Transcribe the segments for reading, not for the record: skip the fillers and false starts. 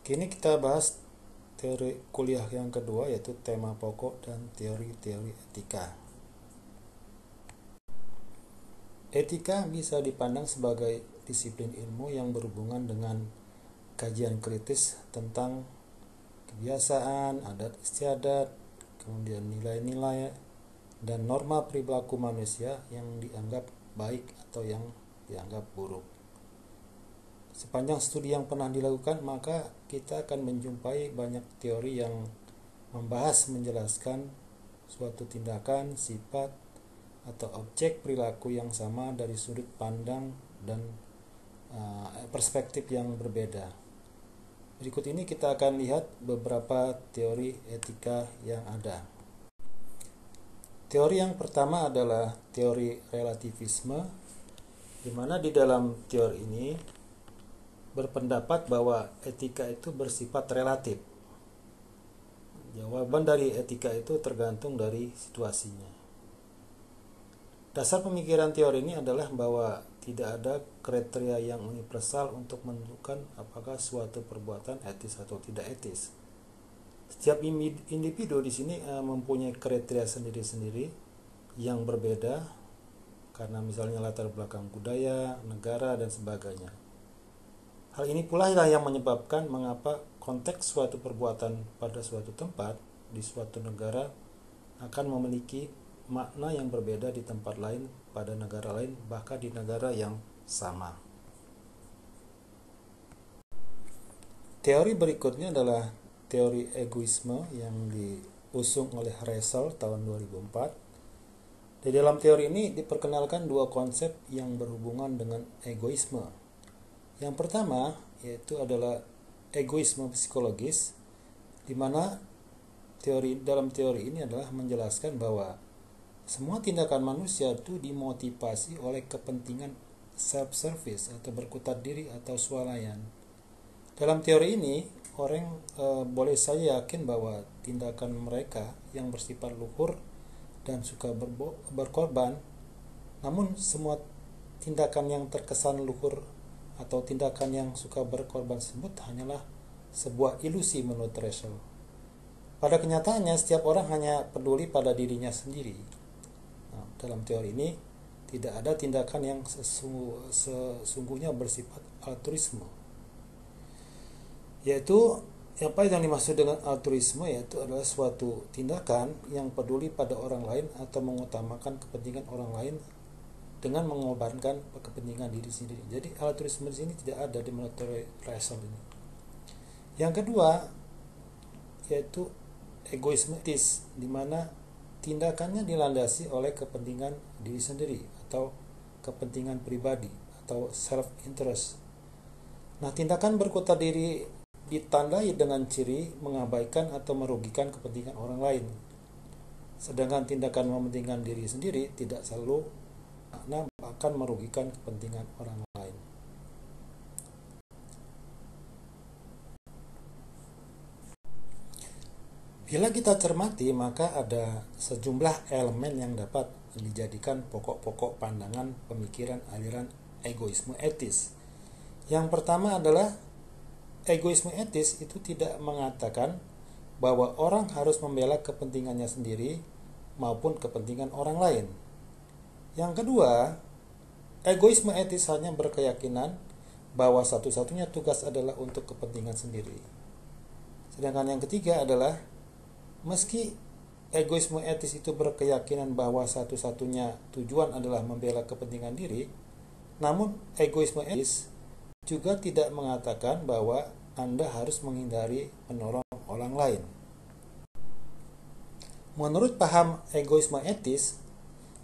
Kini kita bahas teori kuliah yang kedua, yaitu tema pokok dan teori-teori etika. Etika bisa dipandang sebagai disiplin ilmu yang berhubungan dengan kajian kritis tentang kebiasaan, adat istiadat, kemudian nilai-nilai dan norma perilaku manusia yang dianggap baik atau yang dianggap buruk. Sepanjang studi yang pernah dilakukan, maka kita akan menjumpai banyak teori yang membahas menjelaskan suatu tindakan, sifat, atau objek perilaku yang sama dari sudut pandang dan perspektif yang berbeda. Berikut ini kita akan lihat beberapa teori etika yang ada. Teori yang pertama adalah teori relativisme, di mana di dalam teori ini berpendapat bahwa etika itu bersifat relatif. Jawaban dari etika itu tergantung dari situasinya. Dasar pemikiran teori ini adalah bahwa tidak ada kriteria yang universal untuk menentukan apakah suatu perbuatan etis atau tidak etis. Setiap individu di sini mempunyai kriteria sendiri-sendiri yang berbeda karena misalnya latar belakang budaya, negara, dan sebagainya. Hal ini pula yang menyebabkan mengapa konteks suatu perbuatan pada suatu tempat di suatu negara akan memiliki makna yang berbeda di tempat lain, pada negara lain, bahkan di negara yang sama. Teori berikutnya adalah teori egoisme yang diusung oleh Russell tahun 2004. Di dalam teori ini diperkenalkan dua konsep yang berhubungan dengan egoisme. Yang pertama yaitu adalah egoisme psikologis, di mana dalam teori ini adalah menjelaskan bahwa semua tindakan manusia itu dimotivasi oleh kepentingan self-service atau berkutat diri atau swalayan. Dalam teori ini, orang boleh saja yakin bahwa tindakan mereka yang bersifat luhur dan suka berkorban, namun semua tindakan yang terkesan luhur atau tindakan yang suka berkorban tersebut hanyalah sebuah ilusi menurut Russell. Pada kenyataannya, setiap orang hanya peduli pada dirinya sendiri. Dalam teori ini, tidak ada tindakan yang sesungguhnya bersifat altruisme. Yaitu, apa yang dimaksud dengan altruisme yaitu adalah suatu tindakan yang peduli pada orang lain atau mengutamakan kepentingan orang lain dengan mengorbankan kepentingan diri sendiri. Jadi altruisme di sini tidak ada di menurut Russell ini. Yang kedua yaitu egoisme etis, di mana tindakannya dilandasi oleh kepentingan diri sendiri atau kepentingan pribadi atau self interest. Nah, tindakan berkutat diri ditandai dengan ciri mengabaikan atau merugikan kepentingan orang lain. Sedangkan tindakan mementingkan diri sendiri tidak selalu akan merugikan kepentingan orang lain. Bila kita cermati, maka ada sejumlah elemen yang dapat dijadikan pokok-pokok pandangan pemikiran aliran egoisme etis. Yang pertama adalah egoisme etis itu tidak mengatakan bahwa orang harus membela kepentingannya sendiri maupun kepentingan orang lain. Yang kedua, egoisme etis hanya berkeyakinan bahwa satu-satunya tugas adalah untuk kepentingan sendiri. Sedangkan yang ketiga adalah meski egoisme etis itu berkeyakinan bahwa satu-satunya tujuan adalah membela kepentingan diri, namun egoisme etis juga tidak mengatakan bahwa Anda harus menghindari menolong orang lain. Menurut paham egoisme etis,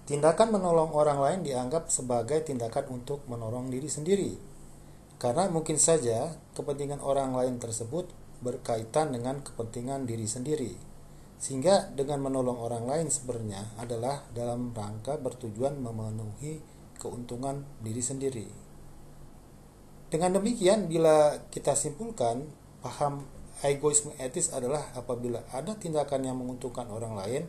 tindakan menolong orang lain dianggap sebagai tindakan untuk menolong diri sendiri, karena mungkin saja kepentingan orang lain tersebut berkaitan dengan kepentingan diri sendiri. Sehingga dengan menolong orang lain sebenarnya adalah dalam rangka bertujuan memenuhi keuntungan diri sendiri. Dengan demikian, bila kita simpulkan, paham egoisme etis adalah apabila ada tindakan yang menguntungkan orang lain,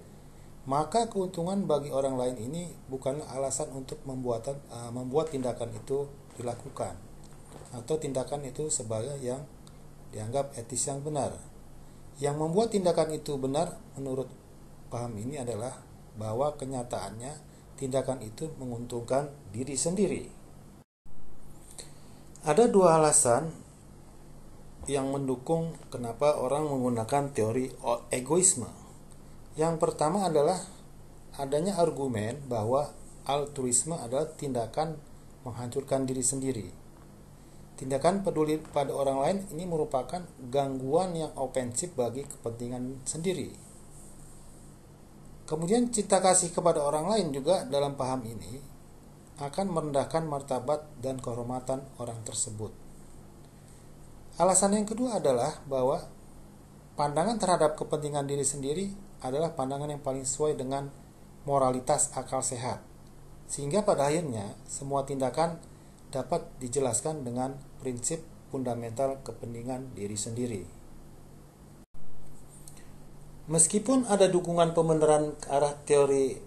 maka keuntungan bagi orang lain ini bukanlah alasan untuk membuat tindakan itu dilakukan, atau tindakan itu sebagai yang dianggap etis yang benar. Yang membuat tindakan itu benar menurut paham ini adalah bahwa kenyataannya tindakan itu menguntungkan diri sendiri. Ada dua alasan yang mendukung kenapa orang menggunakan teori egoisme. Yang pertama adalah adanya argumen bahwa altruisme adalah tindakan menghancurkan diri sendiri. Tindakan peduli pada orang lain ini merupakan gangguan yang ofensif bagi kepentingan sendiri. Kemudian cinta kasih kepada orang lain juga dalam paham ini akan merendahkan martabat dan kehormatan orang tersebut. Alasan yang kedua adalah bahwa pandangan terhadap kepentingan diri sendiri adalah pandangan yang paling sesuai dengan moralitas akal sehat. Sehingga pada akhirnya semua tindakan dapat dijelaskan dengan prinsip fundamental kepentingan diri sendiri. Meskipun ada dukungan pembenaran ke arah teori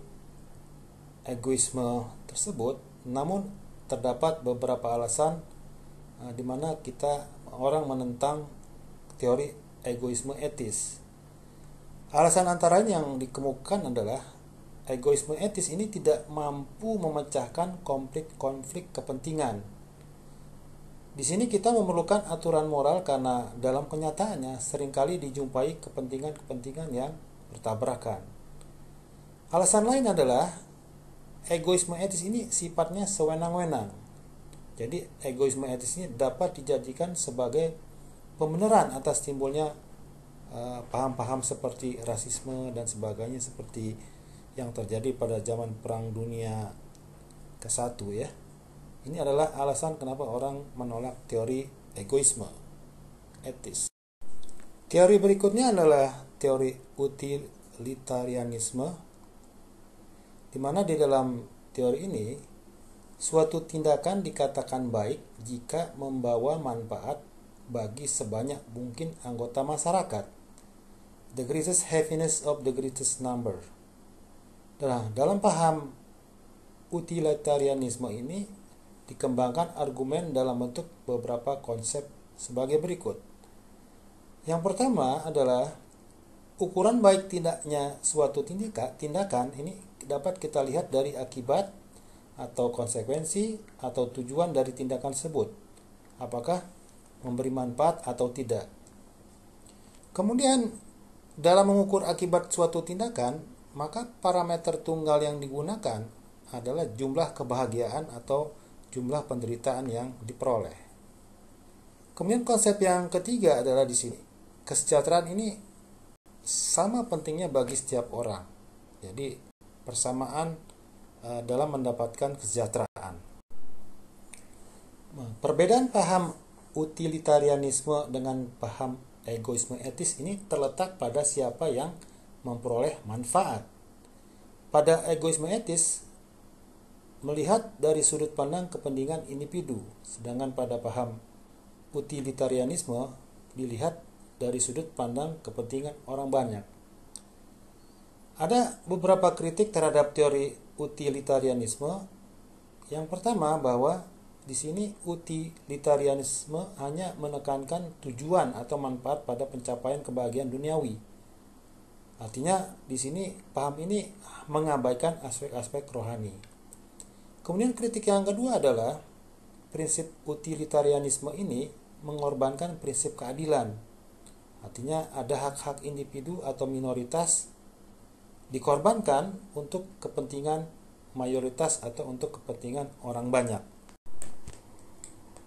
egoisme tersebut, namun terdapat beberapa alasan di mana orang menentang teori egoisme etis. Alasan antara lain yang dikemukakan adalah egoisme etis ini tidak mampu memecahkan konflik kepentingan. Di sini kita memerlukan aturan moral karena dalam kenyataannya seringkali dijumpai kepentingan-kepentingan yang bertabrakan. Alasan lain adalah egoisme etis ini sifatnya sewenang-wenang. Jadi egoisme etis ini dapat dijadikan sebagai pembenaran atas timbulnya paham-paham seperti rasisme dan sebagainya seperti yang terjadi pada zaman Perang Dunia ke-1 ya. Ini adalah alasan kenapa orang menolak teori egoisme etis. Teori berikutnya adalah teori utilitarianisme, di mana di dalam teori ini suatu tindakan dikatakan baik jika membawa manfaat bagi sebanyak mungkin anggota masyarakat. The greatest happiness of the greatest number. Nah, dalam paham utilitarianisme ini dikembangkan argumen dalam bentuk beberapa konsep sebagai berikut. Yang pertama adalah ukuran baik tidaknya suatu tindakan ini dapat kita lihat dari akibat atau konsekuensi atau tujuan dari tindakan tersebut. Apakah memberi manfaat atau tidak. Kemudian dalam mengukur akibat suatu tindakan, maka parameter tunggal yang digunakan adalah jumlah kebahagiaan atau jumlah penderitaan yang diperoleh. Kemudian konsep yang ketiga adalah di sini. Kesejahteraan ini sama pentingnya bagi setiap orang. Jadi persamaan dalam mendapatkan kesejahteraan. Perbedaan paham utilitarianisme dengan paham egoisme etis ini terletak pada siapa yang memperoleh manfaat. Pada egoisme etis melihat dari sudut pandang kepentingan individu, sedangkan pada paham utilitarianisme dilihat dari sudut pandang kepentingan orang banyak. Ada beberapa kritik terhadap teori utilitarianisme. Yang pertama bahwa di sini utilitarianisme hanya menekankan tujuan atau manfaat pada pencapaian kebahagiaan duniawi. Artinya di sini paham ini mengabaikan aspek-aspek rohani. Kemudian kritik yang kedua adalah prinsip utilitarianisme ini mengorbankan prinsip keadilan. Artinya ada hak-hak individu atau minoritas dikorbankan untuk kepentingan mayoritas atau untuk kepentingan orang banyak.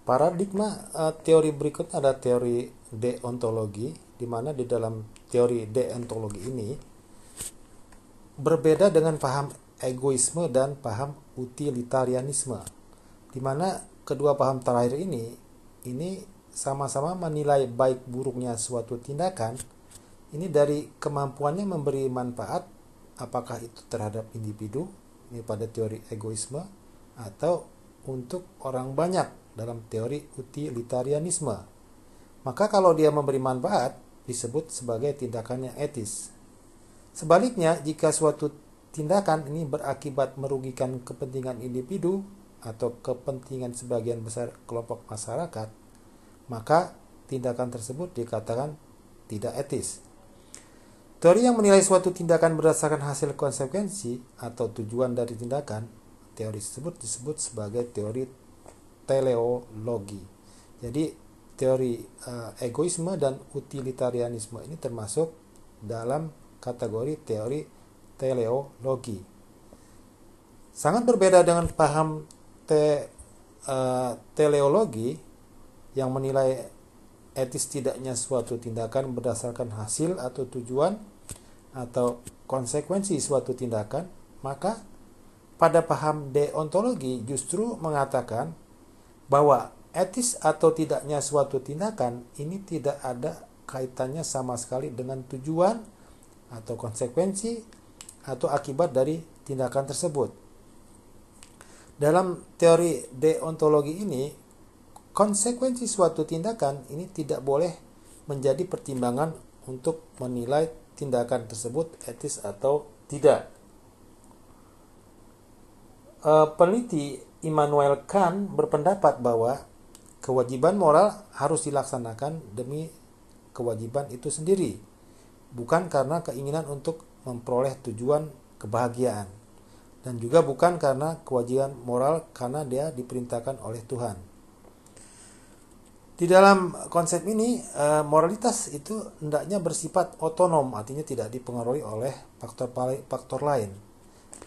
Paradigma teori berikut ada teori deontologi, di mana di dalam teori deontologi ini berbeda dengan paham egoisme dan paham utilitarianisme, di mana kedua paham terakhir ini sama-sama menilai baik buruknya suatu tindakan ini dari kemampuannya memberi manfaat, apakah itu terhadap individu ini pada teori egoisme atau untuk orang banyak dalam teori utilitarianisme. Maka kalau dia memberi manfaat disebut sebagai tindakan yang etis. Sebaliknya, jika suatu tindakan ini berakibat merugikan kepentingan individu atau kepentingan sebagian besar kelompok masyarakat, maka tindakan tersebut dikatakan tidak etis. Teori yang menilai suatu tindakan berdasarkan hasil konsekuensi atau tujuan dari tindakan, teori tersebut disebut sebagai teori teleologi. Jadi teori egoisme dan utilitarianisme ini termasuk dalam kategori teori teleologi. Sangat berbeda dengan paham teleologi yang menilai etis tidaknya suatu tindakan berdasarkan hasil atau tujuan atau konsekuensi suatu tindakan. Maka pada paham deontologi justru mengatakan bahwa etis atau tidaknya suatu tindakan ini tidak ada kaitannya sama sekali dengan tujuan atau konsekuensi atau akibat dari tindakan tersebut. Dalam teori deontologi ini, konsekuensi suatu tindakan ini tidak boleh menjadi pertimbangan untuk menilai tindakan tersebut etis atau tidak. Peneliti Immanuel Kant berpendapat bahwa kewajiban moral harus dilaksanakan demi kewajiban itu sendiri, bukan karena keinginan untuk memperoleh tujuan kebahagiaan, dan juga bukan karena kewajiban moral karena dia diperintahkan oleh Tuhan. Di dalam konsep ini, moralitas itu hendaknya bersifat otonom, artinya tidak dipengaruhi oleh faktor lain.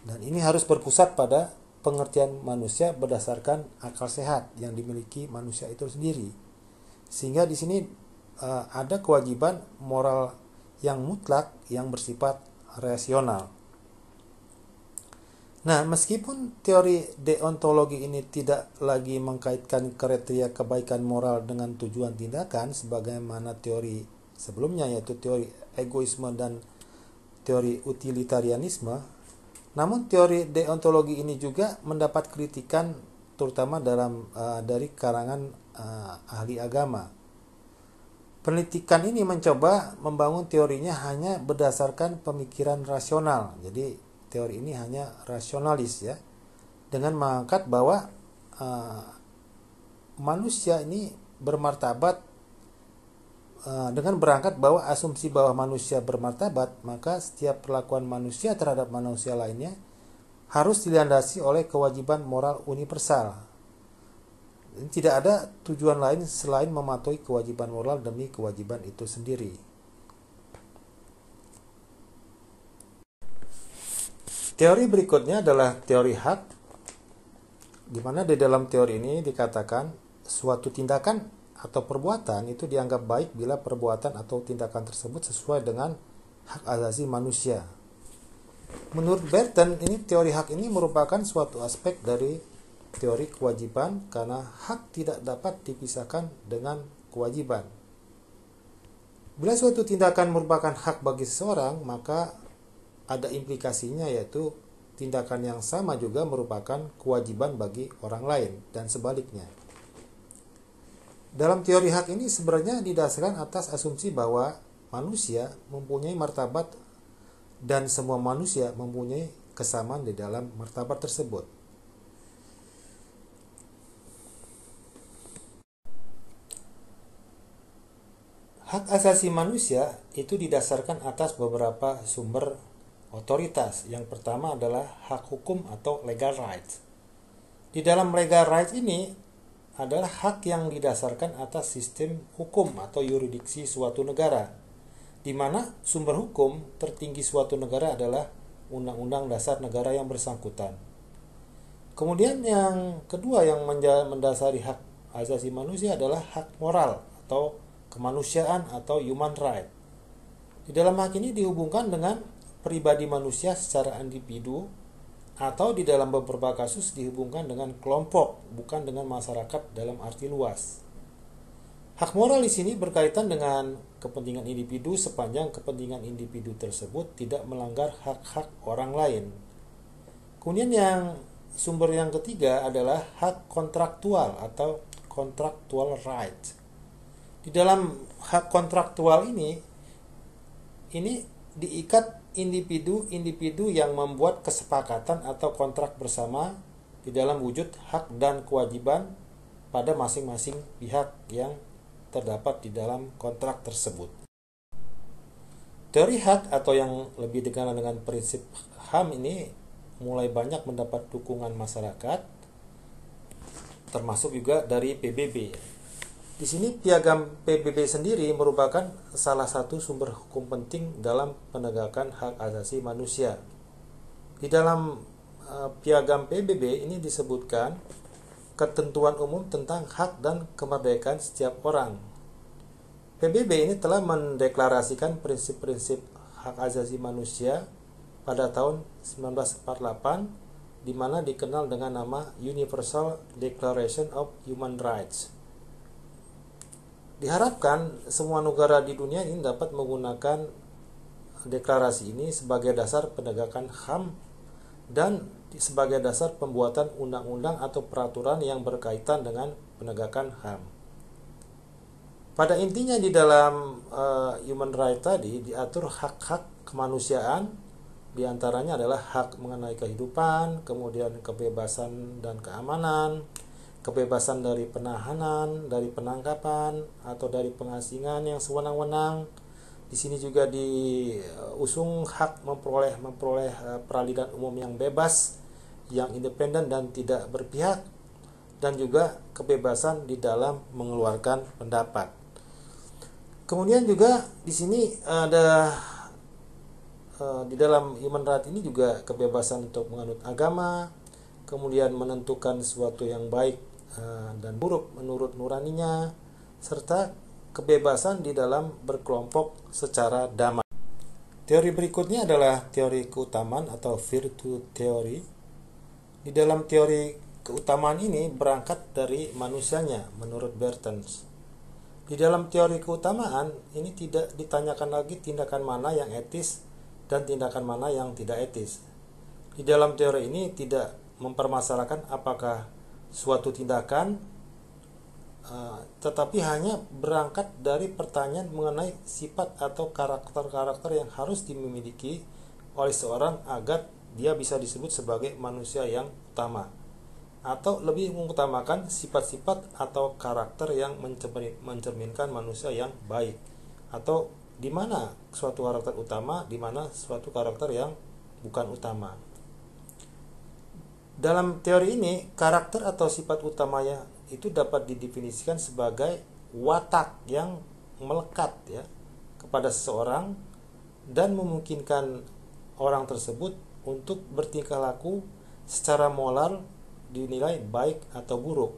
Dan ini harus berpusat pada pengertian manusia berdasarkan akal sehat yang dimiliki manusia itu sendiri. Sehingga di sini ada kewajiban moral yang mutlak yang bersifat rasional. Nah, meskipun teori deontologi ini tidak lagi mengkaitkan kriteria kebaikan moral dengan tujuan tindakan sebagaimana teori sebelumnya, yaitu teori egoisme dan teori utilitarianisme, namun teori deontologi ini juga mendapat kritikan terutama dari kalangan ahli agama. Penelitian ini mencoba membangun teorinya hanya berdasarkan pemikiran rasional. Jadi teori ini hanya rasionalis ya, dengan mengangkat bahwa manusia ini bermartabat, dengan berangkat bahwa asumsi bahwa manusia bermartabat, maka setiap perlakuan manusia terhadap manusia lainnya harus dilandasi oleh kewajiban moral universal. Tidak ada tujuan lain selain mematuhi kewajiban moral demi kewajiban itu sendiri. Teori berikutnya adalah teori hak, di mana di dalam teori ini dikatakan suatu tindakan atau perbuatan itu dianggap baik bila perbuatan atau tindakan tersebut sesuai dengan hak asasi manusia. Menurut Burton, teori hak ini merupakan suatu aspek dari teori kewajiban karena hak tidak dapat dipisahkan dengan kewajiban. Bila suatu tindakan merupakan hak bagi seseorang, maka ada implikasinya, yaitu tindakan yang sama juga merupakan kewajiban bagi orang lain dan sebaliknya. Dalam teori hak ini sebenarnya didasarkan atas asumsi bahwa manusia mempunyai martabat dan semua manusia mempunyai kesamaan di dalam martabat tersebut. Hak asasi manusia itu didasarkan atas beberapa sumber otoritas. Yang pertama adalah hak hukum atau legal rights. Di dalam legal rights ini adalah hak yang didasarkan atas sistem hukum atau yurisdiksi suatu negara, di mana sumber hukum tertinggi suatu negara adalah Undang-Undang Dasar negara yang bersangkutan. Kemudian yang kedua yang mendasari hak asasi manusia adalah hak moral atau kemanusiaan atau human right. Di dalam hak ini dihubungkan dengan pribadi manusia secara individu, atau di dalam beberapa kasus dihubungkan dengan kelompok, bukan dengan masyarakat dalam arti luas. Hak moral di sini berkaitan dengan kepentingan individu sepanjang kepentingan individu tersebut tidak melanggar hak-hak orang lain. Kemudian sumber yang ketiga adalah hak kontraktual atau contractual right. Di dalam hak kontraktual ini diikat individu-individu yang membuat kesepakatan atau kontrak bersama di dalam wujud hak dan kewajiban pada masing-masing pihak yang terdapat di dalam kontrak tersebut. Teori hak atau yang lebih dikenal dengan prinsip HAM ini mulai banyak mendapat dukungan masyarakat, termasuk juga dari PBB. Di sini piagam PBB sendiri merupakan salah satu sumber hukum penting dalam penegakan hak asasi manusia. Di dalam piagam PBB ini disebutkan ketentuan umum tentang hak dan kemerdekaan setiap orang. PBB ini telah mendeklarasikan prinsip-prinsip hak asasi manusia pada tahun 1948, di mana dikenal dengan nama Universal Declaration of Human Rights. Diharapkan semua negara di dunia ini dapat menggunakan deklarasi ini sebagai dasar penegakan HAM dan sebagai dasar pembuatan undang-undang atau peraturan yang berkaitan dengan penegakan HAM. Pada intinya di dalam human right tadi diatur hak-hak kemanusiaan, diantaranya adalah hak mengenai kehidupan, kemudian kebebasan dan keamanan, kebebasan dari penahanan, dari penangkapan atau dari pengasingan yang sewenang-wenang. Di sini juga diusung hak memperoleh peradilan umum yang bebas, yang independen dan tidak berpihak, dan juga kebebasan di dalam mengeluarkan pendapat. Kemudian juga di sini ada di dalam human right ini juga kebebasan untuk menganut agama, kemudian menentukan sesuatu yang baik dan buruk menurut nuraninya, serta kebebasan di dalam berkelompok secara damai. Teori berikutnya adalah teori keutamaan atau virtue theory. Di dalam teori keutamaan ini berangkat dari manusianya menurut Bertens. Di dalam teori keutamaan ini tidak ditanyakan lagi tindakan mana yang etis dan tindakan mana yang tidak etis. Di dalam teori ini tidak mempermasalahkan apakah suatu tindakan, tetapi hanya berangkat dari pertanyaan mengenai sifat atau karakter-karakter yang harus dimiliki oleh seorang agar dia bisa disebut sebagai manusia yang utama, atau lebih mengutamakan sifat-sifat atau karakter yang mencerminkan manusia yang baik, atau di mana suatu karakter utama, di mana suatu karakter yang bukan utama. Dalam teori ini, karakter atau sifat utamanya itu dapat didefinisikan sebagai watak yang melekat kepada seseorang dan memungkinkan orang tersebut untuk bertingkah laku secara moral dinilai baik atau buruk.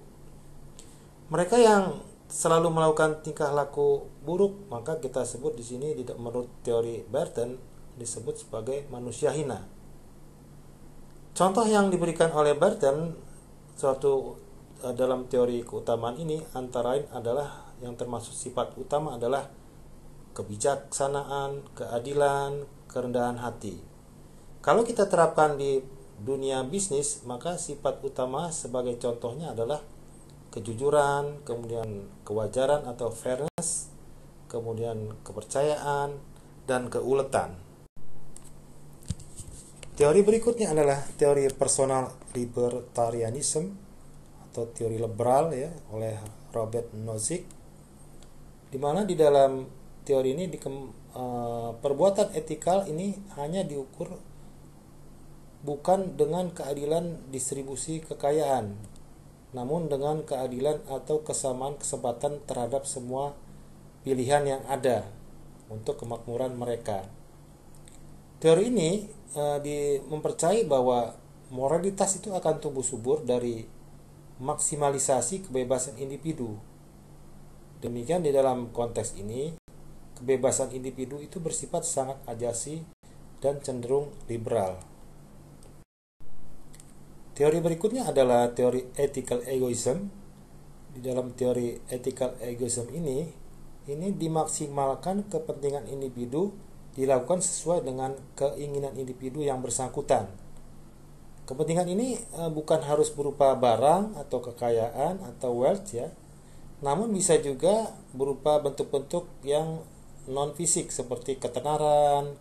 Mereka yang selalu melakukan tingkah laku buruk, maka kita sebut di sini menurut teori Berten disebut sebagai manusia hina. Contoh yang diberikan oleh Berten dalam teori keutamaan ini antara lain adalah yang termasuk sifat utama adalah kebijaksanaan, keadilan, kerendahan hati. Kalau kita terapkan di dunia bisnis, maka sifat utama sebagai contohnya adalah kejujuran, kemudian kewajaran atau fairness, kemudian kepercayaan, dan keuletan. Teori berikutnya adalah teori personal libertarianism atau teori liberal oleh Robert Nozick, di mana di dalam teori ini perbuatan etikal ini hanya diukur bukan dengan keadilan distribusi kekayaan, namun dengan keadilan atau kesamaan kesempatan terhadap semua pilihan yang ada untuk kemakmuran mereka. Teori ini mempercayai bahwa moralitas itu akan tumbuh subur dari maksimalisasi kebebasan individu. Demikian di dalam konteks ini, kebebasan individu itu bersifat sangat ajasi dan cenderung liberal. Teori berikutnya adalah teori ethical egoism. Di dalam teori ethical egoism ini dimaksimalkan kepentingan individu dilakukan sesuai dengan keinginan individu yang bersangkutan. Kepentingan ini bukan harus berupa barang atau kekayaan atau wealth namun bisa juga berupa bentuk-bentuk yang non fisik seperti ketenaran,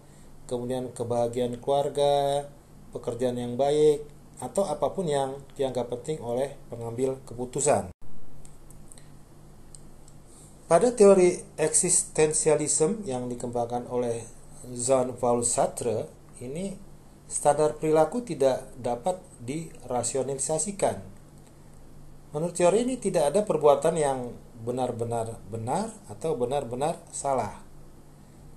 kemudian kebahagiaan keluarga, pekerjaan yang baik, atau apapun yang dianggap penting oleh pengambil keputusan. Pada teori eksistensialisme yang dikembangkan oleh Jean-Paul Sartre, ini standar perilaku tidak dapat dirasionalisasikan. Menurut teori ini tidak ada perbuatan yang benar-benar benar atau benar-benar salah.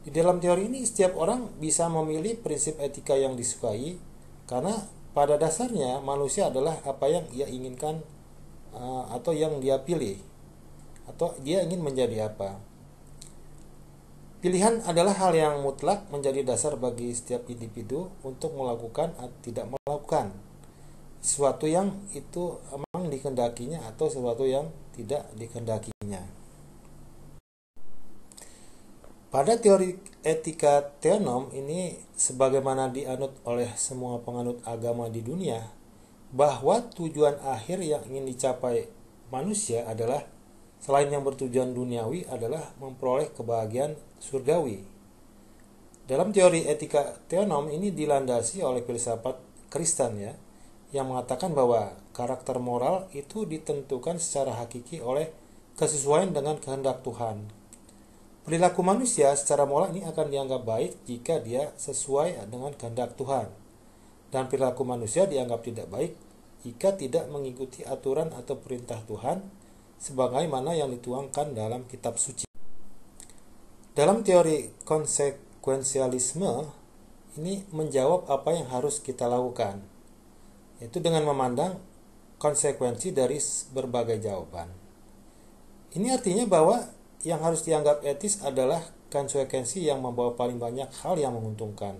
Di dalam teori ini setiap orang bisa memilih prinsip etika yang disukai karena pada dasarnya manusia adalah apa yang ia inginkan atau yang dia pilih atau dia ingin menjadi apa. Pilihan adalah hal yang mutlak menjadi dasar bagi setiap individu untuk melakukan atau tidak melakukan sesuatu yang itu memang dikehendakinya atau sesuatu yang tidak dikehendakinya. Pada teori etika teonom ini sebagaimana dianut oleh semua penganut agama di dunia, bahwa tujuan akhir yang ingin dicapai manusia adalah selain yang bertujuan duniawi adalah memperoleh kebahagiaan surgawi. Dalam teori etika teonom ini dilandasi oleh filsafat Kristen ya, yang mengatakan bahwa karakter moral itu ditentukan secara hakiki oleh kesesuaian dengan kehendak Tuhan. Perilaku manusia secara moral ini akan dianggap baik jika dia sesuai dengan kehendak Tuhan. Dan perilaku manusia dianggap tidak baik jika tidak mengikuti aturan atau perintah Tuhan sebagaimana yang dituangkan dalam kitab suci. Dalam teori konsekuensialisme ini menjawab apa yang harus kita lakukan, yaitu dengan memandang konsekuensi dari berbagai jawaban. Ini artinya bahwa yang harus dianggap etis adalah konsekuensi yang membawa paling banyak hal yang menguntungkan,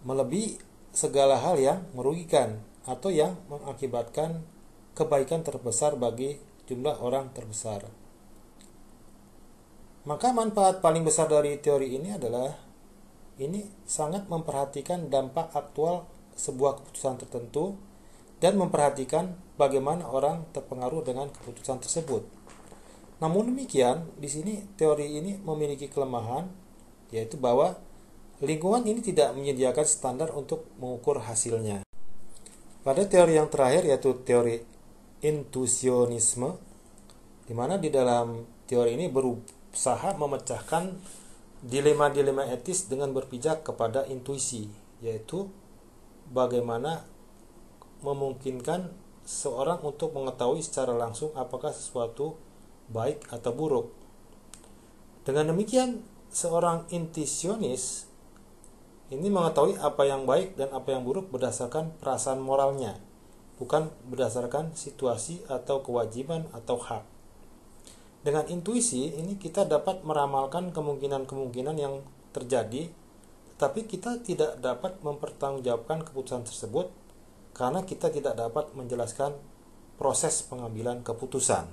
melebihi segala hal yang merugikan atau yang mengakibatkan kebaikan terbesar bagi jumlah orang terbesar. Maka manfaat paling besar dari teori ini adalah ini sangat memperhatikan dampak aktual sebuah keputusan tertentu dan memperhatikan bagaimana orang terpengaruh dengan keputusan tersebut. Namun demikian, di sini teori ini memiliki kelemahan, yaitu bahwa lingkungan ini tidak menyediakan standar untuk mengukur hasilnya. Pada teori yang terakhir, yaitu teori intuisionisme, di mana di dalam teori ini berusaha memecahkan dilema-dilema etis dengan berpijak kepada intuisi, yaitu bagaimana memungkinkan seorang untuk mengetahui secara langsung apakah sesuatu baik atau buruk. Dengan demikian, seorang intuisionis ini mengetahui apa yang baik dan apa yang buruk berdasarkan perasaan moralnya, bukan berdasarkan situasi atau kewajiban atau hak. Dengan intuisi ini kita dapat meramalkan kemungkinan-kemungkinan yang terjadi, tetapi kita tidak dapat mempertanggungjawabkan keputusan tersebut karena kita tidak dapat menjelaskan proses pengambilan keputusan.